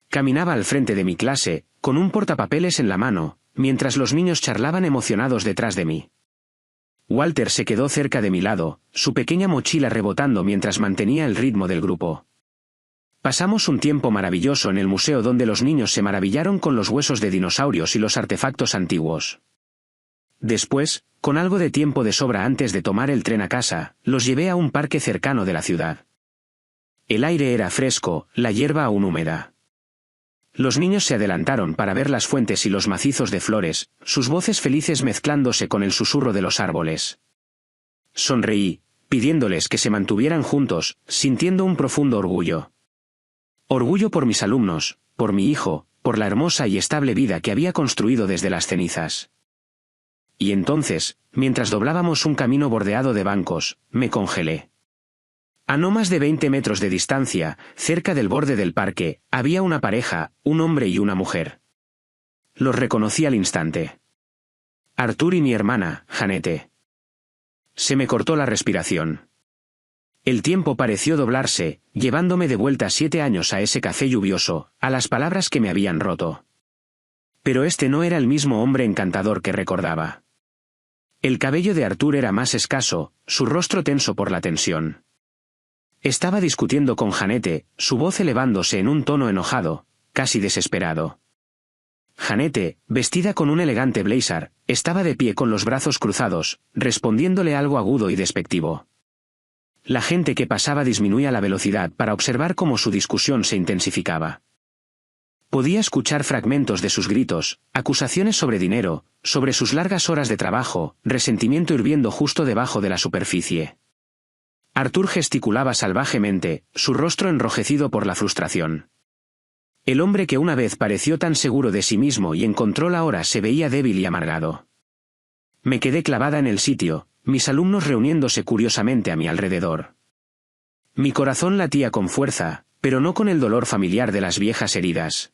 Caminaba al frente de mi clase, con un portapapeles en la mano, mientras los niños charlaban emocionados detrás de mí. Walter se quedó cerca de mi lado, su pequeña mochila rebotando mientras mantenía el ritmo del grupo. Pasamos un tiempo maravilloso en el museo donde los niños se maravillaron con los huesos de dinosaurios y los artefactos antiguos. Después, con algo de tiempo de sobra antes de tomar el tren a casa, los llevé a un parque cercano de la ciudad. El aire era fresco, la hierba aún húmeda. Los niños se adelantaron para ver las fuentes y los macizos de flores, sus voces felices mezclándose con el susurro de los árboles. Sonreí, pidiéndoles que se mantuvieran juntos, sintiendo un profundo orgullo. Orgullo por mis alumnos, por mi hijo, por la hermosa y estable vida que había construido desde las cenizas. Y entonces, mientras doblábamos un camino bordeado de bancos, me congelé. A no más de 20 metros de distancia, cerca del borde del parque, había una pareja, un hombre y una mujer. Los reconocí al instante. Arthur y mi hermana, Jeanette. Se me cortó la respiración. El tiempo pareció doblarse, llevándome de vuelta 7 años a ese café lluvioso, a las palabras que me habían roto. Pero este no era el mismo hombre encantador que recordaba. El cabello de Arthur era más escaso, su rostro tenso por la tensión. Estaba discutiendo con Jeanette, su voz elevándose en un tono enojado, casi desesperado. Jeanette, vestida con un elegante blazer, estaba de pie con los brazos cruzados, respondiéndole algo agudo y despectivo. La gente que pasaba disminuía la velocidad para observar cómo su discusión se intensificaba. Podía escuchar fragmentos de sus gritos, acusaciones sobre dinero, sobre sus largas horas de trabajo, resentimiento hirviendo justo debajo de la superficie. Arthur gesticulaba salvajemente, su rostro enrojecido por la frustración. El hombre que una vez pareció tan seguro de sí mismo y en control ahora se veía débil y amargado. Me quedé clavada en el sitio, mis alumnos reuniéndose curiosamente a mi alrededor. Mi corazón latía con fuerza, pero no con el dolor familiar de las viejas heridas.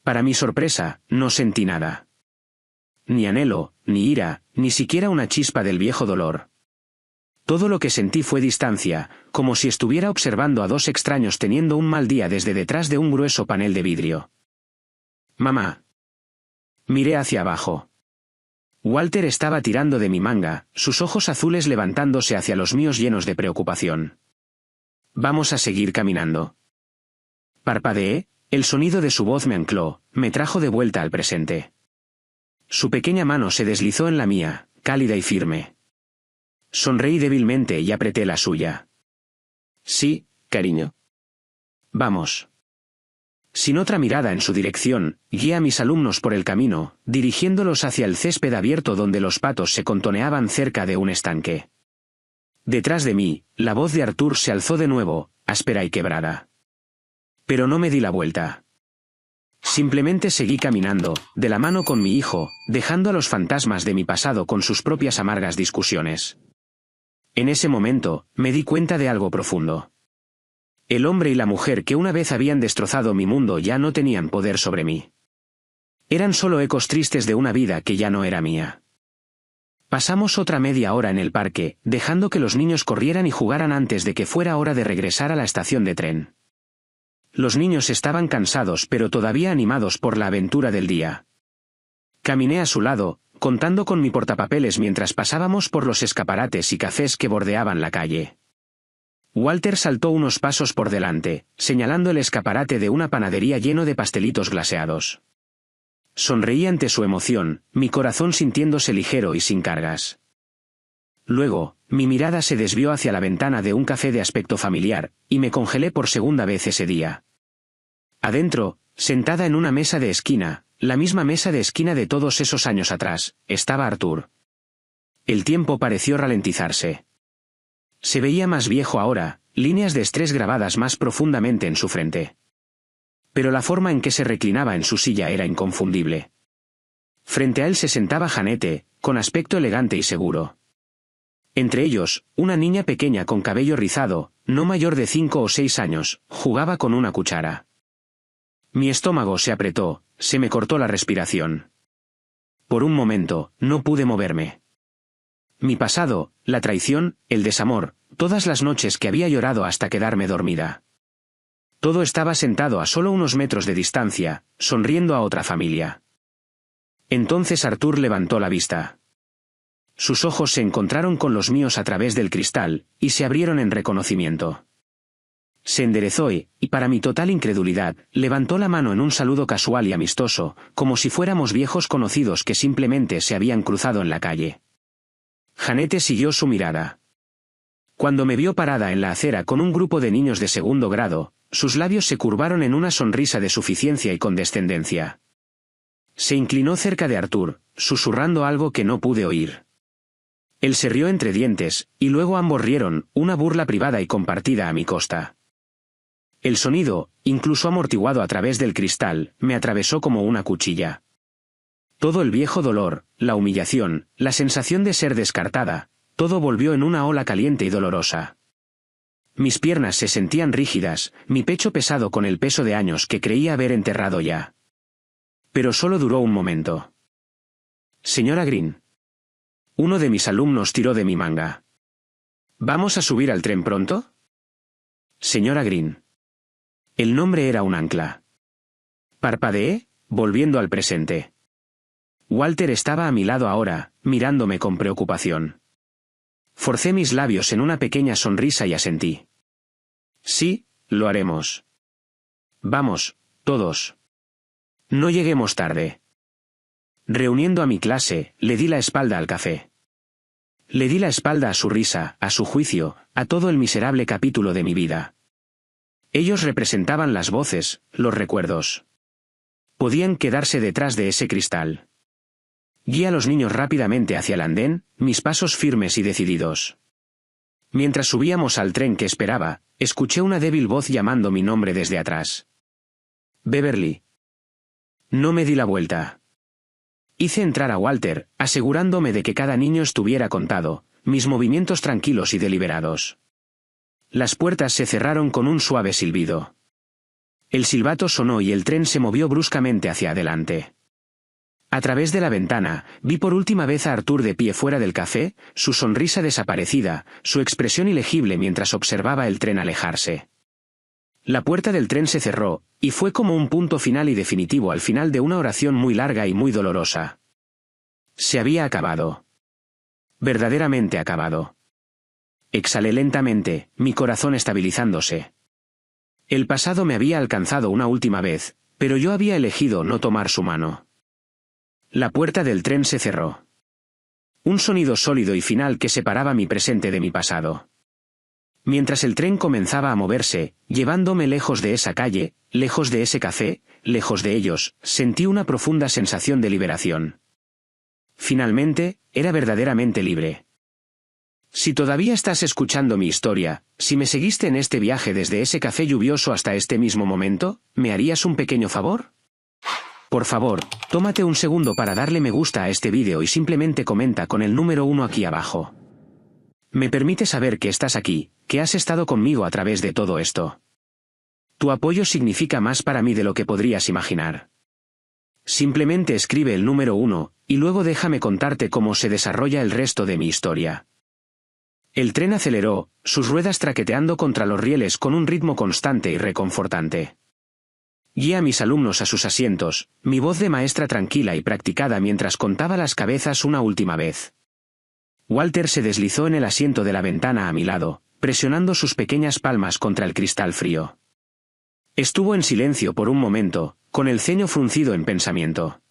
Para mi sorpresa, no sentí nada. Ni anhelo, ni ira, ni siquiera una chispa del viejo dolor. Todo lo que sentí fue distancia, como si estuviera observando a dos extraños teniendo un mal día desde detrás de un grueso panel de vidrio. Mamá. Miré hacia abajo. Walter estaba tirando de mi manga, sus ojos azules levantándose hacia los míos llenos de preocupación. Vamos a seguir caminando. Parpadeé, el sonido de su voz me ancló, me trajo de vuelta al presente. Su pequeña mano se deslizó en la mía, cálida y firme. Sonreí débilmente y apreté la suya. Sí, cariño. Vamos. Sin otra mirada en su dirección, guié a mis alumnos por el camino, dirigiéndolos hacia el césped abierto donde los patos se contoneaban cerca de un estanque. Detrás de mí, la voz de Arthur se alzó de nuevo, áspera y quebrada. Pero no me di la vuelta. Simplemente seguí caminando, de la mano con mi hijo, dejando a los fantasmas de mi pasado con sus propias amargas discusiones. En ese momento, me di cuenta de algo profundo. El hombre y la mujer que una vez habían destrozado mi mundo ya no tenían poder sobre mí. Eran solo ecos tristes de una vida que ya no era mía. Pasamos otra media hora en el parque, dejando que los niños corrieran y jugaran antes de que fuera hora de regresar a la estación de tren. Los niños estaban cansados pero todavía animados por la aventura del día. Caminé a su lado, contando con mi portapapeles mientras pasábamos por los escaparates y cafés que bordeaban la calle. Walter saltó unos pasos por delante, señalando el escaparate de una panadería lleno de pastelitos glaseados. Sonreí ante su emoción, mi corazón sintiéndose ligero y sin cargas. Luego, mi mirada se desvió hacia la ventana de un café de aspecto familiar, y me congelé por segunda vez ese día. Adentro, sentada en una mesa de esquina, la misma mesa de esquina de todos esos años atrás, estaba Arthur. El tiempo pareció ralentizarse. Se veía más viejo ahora, líneas de estrés grabadas más profundamente en su frente. Pero la forma en que se reclinaba en su silla era inconfundible. Frente a él se sentaba Jeanette, con aspecto elegante y seguro. Entre ellos, una niña pequeña con cabello rizado, no mayor de 5 o 6 años, jugaba con una cuchara. Mi estómago se apretó, se me cortó la respiración. Por un momento, no pude moverme. Mi pasado, la traición, el desamor, todas las noches que había llorado hasta quedarme dormida. Todo estaba sentado a solo unos metros de distancia, sonriendo a otra familia. Entonces Arthur levantó la vista. Sus ojos se encontraron con los míos a través del cristal, y se abrieron en reconocimiento. Se enderezó y, para mi total incredulidad, levantó la mano en un saludo casual y amistoso, como si fuéramos viejos conocidos que simplemente se habían cruzado en la calle. Jeanette siguió su mirada. Cuando me vio parada en la acera con un grupo de niños de segundo grado, sus labios se curvaron en una sonrisa de suficiencia y condescendencia. Se inclinó cerca de Arthur, susurrando algo que no pude oír. Él se rió entre dientes, y luego ambos rieron, una burla privada y compartida a mi costa. El sonido, incluso amortiguado a través del cristal, me atravesó como una cuchilla. Todo el viejo dolor, la humillación, la sensación de ser descartada, todo volvió en una ola caliente y dolorosa. Mis piernas se sentían rígidas, mi pecho pesado con el peso de años que creía haber enterrado ya. Pero solo duró un momento. Señora Green. Uno de mis alumnos tiró de mi manga. ¿Vamos a subir al tren pronto? Señora Green. El nombre era un ancla. Parpadeé, volviendo al presente. Walter estaba a mi lado ahora, mirándome con preocupación. Forcé mis labios en una pequeña sonrisa y asentí. Sí, lo haremos. Vamos, todos. No lleguemos tarde. Reuniendo a mi clase, le di la espalda al café. Le di la espalda a su risa, a su juicio, a todo el miserable capítulo de mi vida. Ellos representaban las voces, los recuerdos. Podían quedarse detrás de ese cristal. Guié a los niños rápidamente hacia el andén, mis pasos firmes y decididos. Mientras subíamos al tren que esperaba, escuché una débil voz llamando mi nombre desde atrás. Beverly. No me di la vuelta. Hice entrar a Walter, asegurándome de que cada niño estuviera contado, mis movimientos tranquilos y deliberados. Las puertas se cerraron con un suave silbido. El silbato sonó y el tren se movió bruscamente hacia adelante. A través de la ventana, vi por última vez a Arthur de pie fuera del café, su sonrisa desaparecida, su expresión ilegible mientras observaba el tren alejarse. La puerta del tren se cerró, y fue como un punto final y definitivo al final de una oración muy larga y muy dolorosa. Se había acabado. Verdaderamente acabado. Exhalé lentamente, mi corazón estabilizándose. El pasado me había alcanzado una última vez, pero yo había elegido no tomar su mano. La puerta del tren se cerró. Un sonido sólido y final que separaba mi presente de mi pasado. Mientras el tren comenzaba a moverse, llevándome lejos de esa calle, lejos de ese café, lejos de ellos, sentí una profunda sensación de liberación. Finalmente, era verdaderamente libre. Si todavía estás escuchando mi historia, si me seguiste en este viaje desde ese café lluvioso hasta este mismo momento, ¿me harías un pequeño favor? Por favor, tómate un segundo para darle me gusta a este vídeo y simplemente comenta con el número 1 aquí abajo. Me permite saber que estás aquí, que has estado conmigo a través de todo esto. Tu apoyo significa más para mí de lo que podrías imaginar. Simplemente escribe el número 1, y luego déjame contarte cómo se desarrolla el resto de mi historia. El tren aceleró, sus ruedas traqueteando contra los rieles con un ritmo constante y reconfortante. Guié a mis alumnos a sus asientos, mi voz de maestra tranquila y practicada mientras contaba las cabezas una última vez. Walter se deslizó en el asiento de la ventana a mi lado, presionando sus pequeñas palmas contra el cristal frío. Estuvo en silencio por un momento, con el ceño fruncido en pensamiento.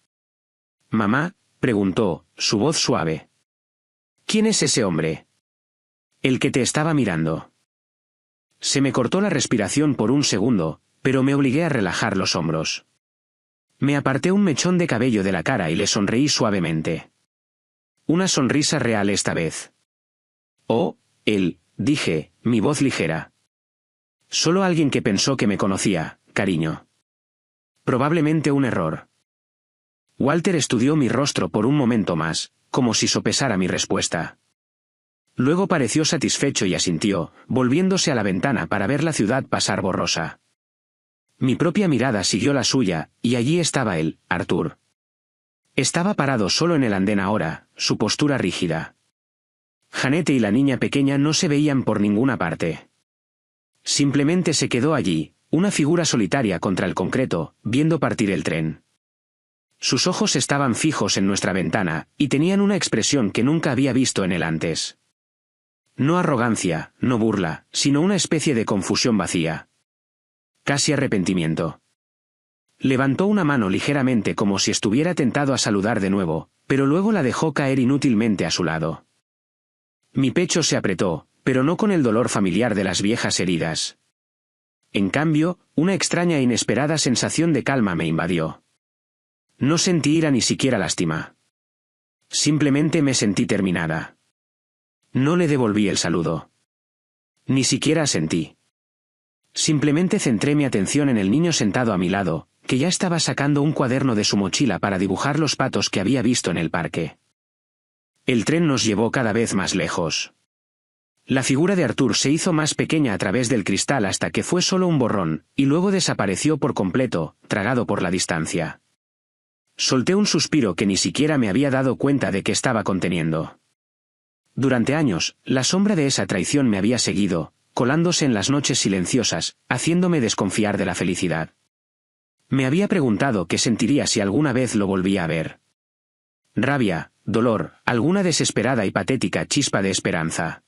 «Mamá», preguntó, su voz suave. «¿Quién es ese hombre?» «El que te estaba mirando». Se me cortó la respiración por un segundo, pero me obligué a relajar los hombros. Me aparté un mechón de cabello de la cara y le sonreí suavemente. Una sonrisa real esta vez. «Oh, él», dije, mi voz ligera. «Solo alguien que pensó que me conocía, cariño». Probablemente un error. Walter estudió mi rostro por un momento más, como si sopesara mi respuesta. Luego pareció satisfecho y asintió, volviéndose a la ventana para ver la ciudad pasar borrosa. Mi propia mirada siguió la suya, y allí estaba él, Arthur. Estaba parado solo en el andén ahora, su postura rígida. Jeanette y la niña pequeña no se veían por ninguna parte. Simplemente se quedó allí, una figura solitaria contra el concreto, viendo partir el tren. Sus ojos estaban fijos en nuestra ventana, y tenían una expresión que nunca había visto en él antes. No arrogancia, no burla, sino una especie de confusión vacía. Casi arrepentimiento. Levantó una mano ligeramente como si estuviera tentado a saludar de nuevo, pero luego la dejó caer inútilmente a su lado. Mi pecho se apretó, pero no con el dolor familiar de las viejas heridas. En cambio, una extraña e inesperada sensación de calma me invadió. No sentí ira ni siquiera lástima. Simplemente me sentí terminada. No le devolví el saludo. Ni siquiera asentí. Simplemente centré mi atención en el niño sentado a mi lado, que ya estaba sacando un cuaderno de su mochila para dibujar los patos que había visto en el parque. El tren nos llevó cada vez más lejos. La figura de Arthur se hizo más pequeña a través del cristal hasta que fue solo un borrón, y luego desapareció por completo, tragado por la distancia. Solté un suspiro que ni siquiera me había dado cuenta de que estaba conteniendo. Durante años, la sombra de esa traición me había seguido, colándose en las noches silenciosas, haciéndome desconfiar de la felicidad. Me había preguntado qué sentiría si alguna vez lo volvía a ver. Rabia, dolor, alguna desesperada y patética chispa de esperanza.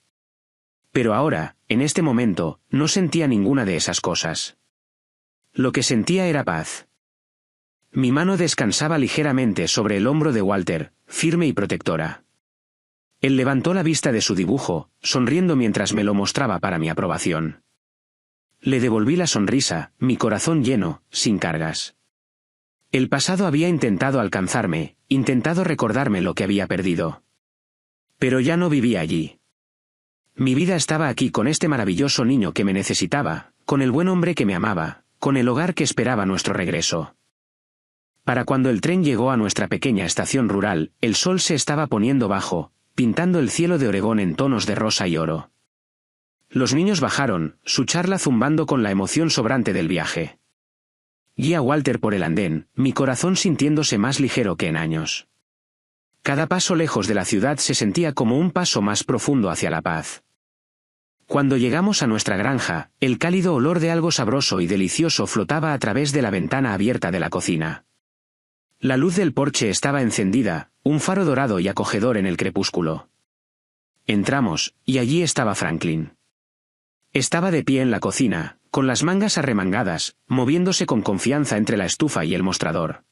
Pero ahora, en este momento, no sentía ninguna de esas cosas. Lo que sentía era paz. Mi mano descansaba ligeramente sobre el hombro de Walter, firme y protectora. Él levantó la vista de su dibujo, sonriendo mientras me lo mostraba para mi aprobación. Le devolví la sonrisa, mi corazón lleno, sin cargas. El pasado había intentado alcanzarme, intentado recordarme lo que había perdido. Pero ya no vivía allí. Mi vida estaba aquí con este maravilloso niño que me necesitaba, con el buen hombre que me amaba, con el hogar que esperaba nuestro regreso. Para cuando el tren llegó a nuestra pequeña estación rural, el sol se estaba poniendo bajo, pintando el cielo de Oregón en tonos de rosa y oro. Los niños bajaron, su charla zumbando con la emoción sobrante del viaje. Guié a Walter por el andén, mi corazón sintiéndose más ligero que en años. Cada paso lejos de la ciudad se sentía como un paso más profundo hacia la paz. Cuando llegamos a nuestra granja, el cálido olor de algo sabroso y delicioso flotaba a través de la ventana abierta de la cocina. La luz del porche estaba encendida, un faro dorado y acogedor en el crepúsculo. Entramos, y allí estaba Franklin. Estaba de pie en la cocina, con las mangas arremangadas, moviéndose con confianza entre la estufa y el mostrador.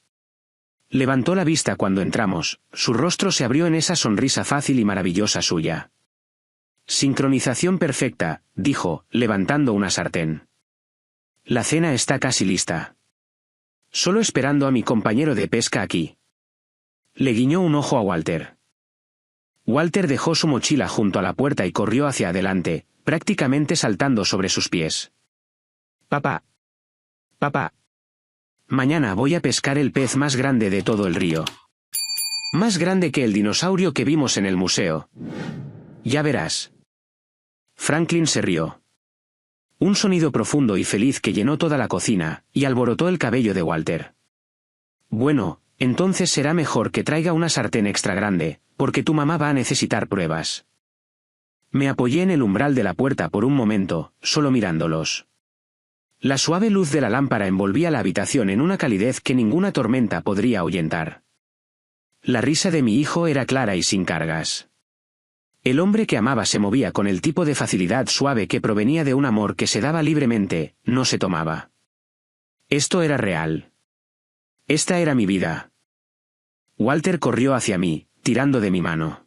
Levantó la vista cuando entramos, su rostro se abrió en esa sonrisa fácil y maravillosa suya. Sincronización perfecta, dijo, levantando una sartén. La cena está casi lista. Solo esperando a mi compañero de pesca aquí. Le guiñó un ojo a Walter. Walter dejó su mochila junto a la puerta y corrió hacia adelante, prácticamente saltando sobre sus pies. Papá. Papá. Mañana voy a pescar el pez más grande de todo el río. Más grande que el dinosaurio que vimos en el museo. Ya verás. Franklin se rió. Un sonido profundo y feliz que llenó toda la cocina, y alborotó el cabello de Walter. Bueno, entonces será mejor que traiga una sartén extra grande, porque tu mamá va a necesitar pruebas. Me apoyé en el umbral de la puerta por un momento, solo mirándolos. La suave luz de la lámpara envolvía la habitación en una calidez que ninguna tormenta podría ahuyentar. La risa de mi hijo era clara y sin cargas. El hombre que amaba se movía con el tipo de facilidad suave que provenía de un amor que se daba libremente, no se tomaba. Esto era real. Esta era mi vida. Walter corrió hacia mí, tirando de mi mano.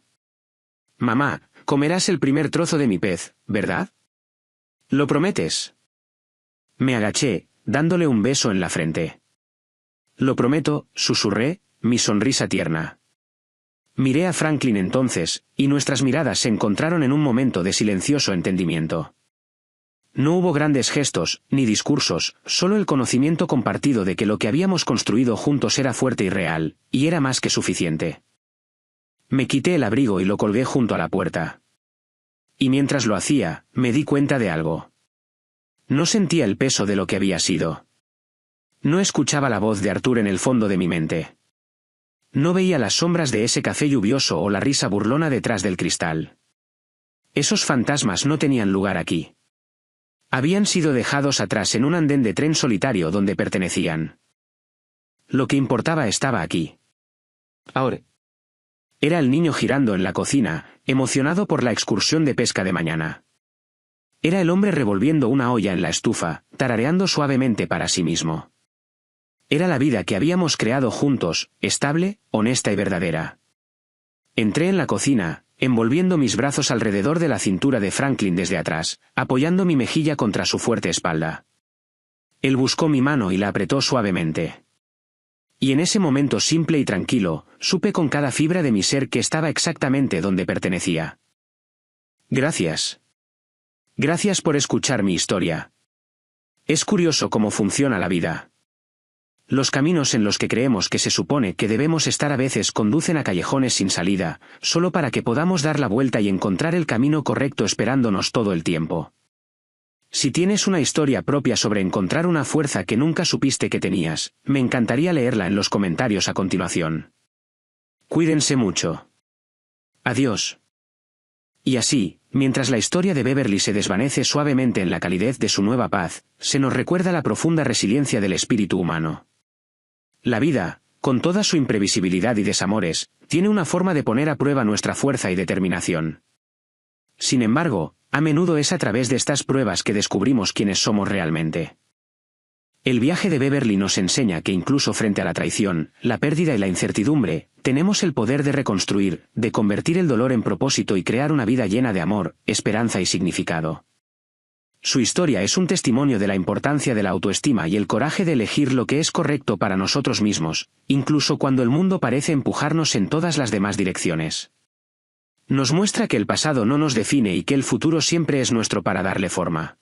Mamá, comerás el primer trozo de mi pez, ¿verdad? ¿Lo prometes? Me agaché, dándole un beso en la frente. Lo prometo, susurré, mi sonrisa tierna. Miré a Franklin entonces, y nuestras miradas se encontraron en un momento de silencioso entendimiento. No hubo grandes gestos, ni discursos, solo el conocimiento compartido de que lo que habíamos construido juntos era fuerte y real, y era más que suficiente. Me quité el abrigo y lo colgué junto a la puerta. Y mientras lo hacía, me di cuenta de algo. No sentía el peso de lo que había sido. No escuchaba la voz de Arthur en el fondo de mi mente. No veía las sombras de ese café lluvioso o la risa burlona detrás del cristal. Esos fantasmas no tenían lugar aquí. Habían sido dejados atrás en un andén de tren solitario donde pertenecían. Lo que importaba estaba aquí. Ahora. Era el niño girando en la cocina, emocionado por la excursión de pesca de mañana. Era el hombre revolviendo una olla en la estufa, tarareando suavemente para sí mismo. Era la vida que habíamos creado juntos, estable, honesta y verdadera. Entré en la cocina, envolviendo mis brazos alrededor de la cintura de Franklin desde atrás, apoyando mi mejilla contra su fuerte espalda. Él buscó mi mano y la apretó suavemente. Y en ese momento simple y tranquilo, supe con cada fibra de mi ser que estaba exactamente donde pertenecía. Gracias. Gracias por escuchar mi historia. Es curioso cómo funciona la vida. Los caminos en los que creemos que se supone que debemos estar a veces conducen a callejones sin salida, solo para que podamos dar la vuelta y encontrar el camino correcto esperándonos todo el tiempo. Si tienes una historia propia sobre encontrar una fuerza que nunca supiste que tenías, me encantaría leerla en los comentarios a continuación. Cuídense mucho. Adiós. Y así, mientras la historia de Beverly se desvanece suavemente en la calidez de su nueva paz, se nos recuerda la profunda resiliencia del espíritu humano. La vida, con toda su imprevisibilidad y desamores, tiene una forma de poner a prueba nuestra fuerza y determinación. Sin embargo, a menudo es a través de estas pruebas que descubrimos quiénes somos realmente. El viaje de Beverly nos enseña que incluso frente a la traición, la pérdida y la incertidumbre, tenemos el poder de reconstruir, de convertir el dolor en propósito y crear una vida llena de amor, esperanza y significado. Su historia es un testimonio de la importancia de la autoestima y el coraje de elegir lo que es correcto para nosotros mismos, incluso cuando el mundo parece empujarnos en todas las demás direcciones. Nos muestra que el pasado no nos define y que el futuro siempre es nuestro para darle forma.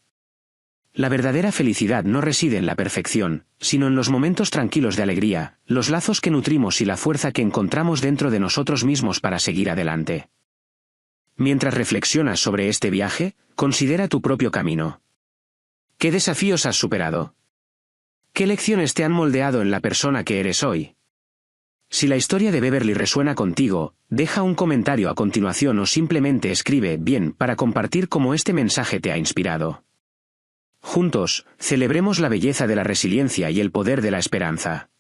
La verdadera felicidad no reside en la perfección, sino en los momentos tranquilos de alegría, los lazos que nutrimos y la fuerza que encontramos dentro de nosotros mismos para seguir adelante. Mientras reflexionas sobre este viaje, considera tu propio camino. ¿Qué desafíos has superado? ¿Qué lecciones te han moldeado en la persona que eres hoy? Si la historia de Beverly resuena contigo, deja un comentario a continuación o simplemente escribe "bien" para compartir cómo este mensaje te ha inspirado. Juntos, celebremos la belleza de la resiliencia y el poder de la esperanza.